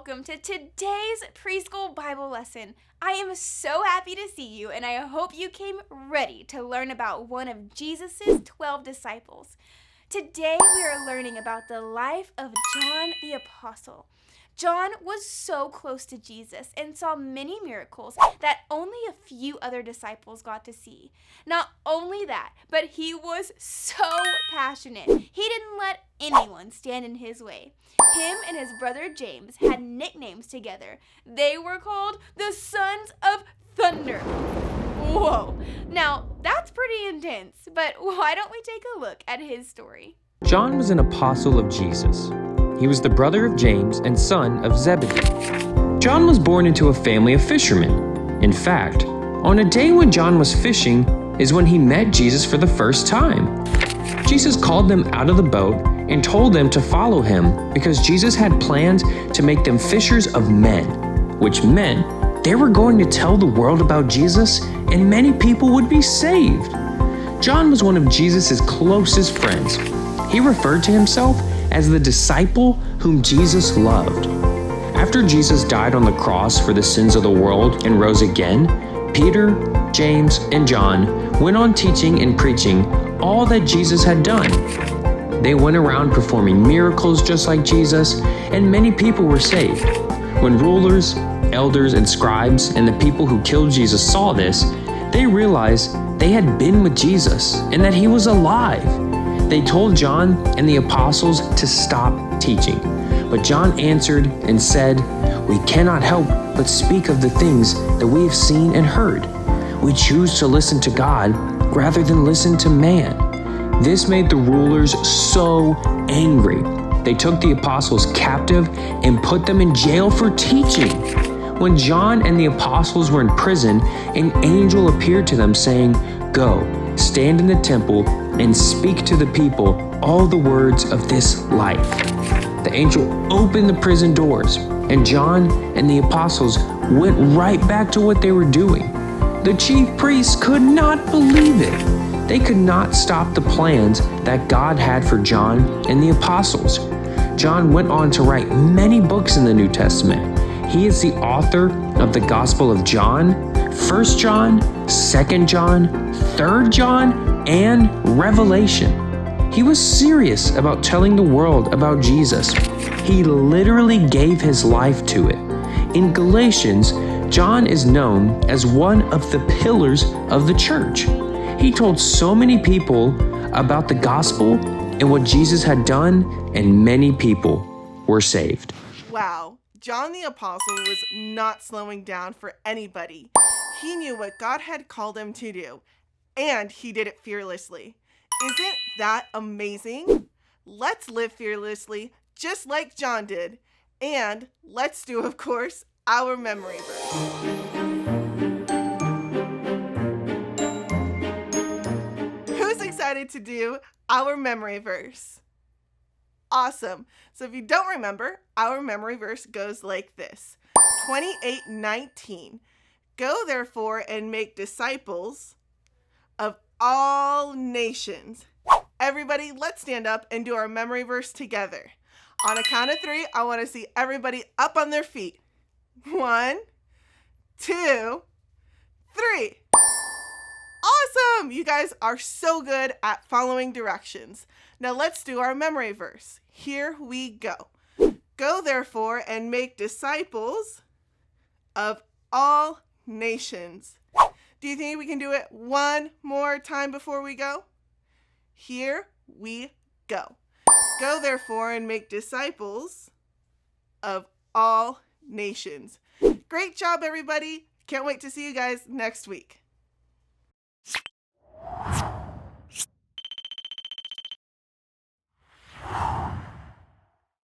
welcome to today's preschool Bible lesson. I am so happy to see you, and I hope you came ready to learn about one of Jesus' 12 disciples. Today we are learning about the life of John the Apostle. John was so close to Jesus and saw many miracles that only a few other disciples got to see. Not only that, but he was so passionate. He didn't let anyone stand in his way. Him and his brother James had nicknames together. They were called the Sons of Thunder. Whoa, now that's pretty intense, but why don't we take a look at his story? John was an apostle of Jesus. He was the brother of James and son of Zebedee. John was born into a family of fishermen. In fact, on a day when John was fishing is when he met Jesus for the first time. Jesus called them out of the boat and told them to follow him because Jesus had plans to make them fishers of men, which meant they were going to tell the world about Jesus and many people would be saved. John was one of Jesus' closest friends. He referred to himself as the disciple whom Jesus loved. After Jesus died on the cross for the sins of the world and rose again, Peter, James, and John went on teaching and preaching all that Jesus had done. They went around performing miracles just like Jesus, and many people were saved. When rulers, elders, and scribes and the people who killed Jesus saw this, they realized they had been with Jesus and that he was alive. They told John and the apostles to stop teaching. But John answered and said, "We cannot help but speak of the things that we have seen and heard. We choose to listen to God rather than listen to man." This made the rulers so angry. They took the apostles captive and put them in jail for teaching. When John and the apostles were in prison, an angel appeared to them saying, "Go, stand in the temple and speak to the people all the words of this life." The angel opened the prison doors, and John and the apostles went right back to what they were doing. The chief priests could not believe it. They could not stop the plans that God had for John and the apostles. John went on to write many books in the New Testament. He is the author of the Gospel of John, 1 John, 2 John, 3 John, and Revelation. He was serious about telling the world about Jesus. He literally gave his life to it. In Galatians, John is known as one of the pillars of the church. He told so many people about the gospel and what Jesus had done, and many people were saved. Wow, John the Apostle was not slowing down for anybody. He knew what God had called him to do, and he did it fearlessly. Isn't that amazing? Let's live fearlessly, just like John did. And let's do, of course, our memory verse. Who's excited to do our memory verse? Awesome. So if you don't remember, our memory verse goes like this. 28:19. Go therefore and make disciples of all nations. Everybody, let's stand up and do our memory verse together. On a count of 3, I want to see everybody up on their feet. 1, 2, 3. Awesome! You guys are so good at following directions. Now let's do our memory verse. Here we go. Go therefore and make disciples of all nations. Do you think we can do it one more time before we go? Here we go. Go therefore and make disciples of all nations. Great job, everybody. Can't wait to see you guys next week.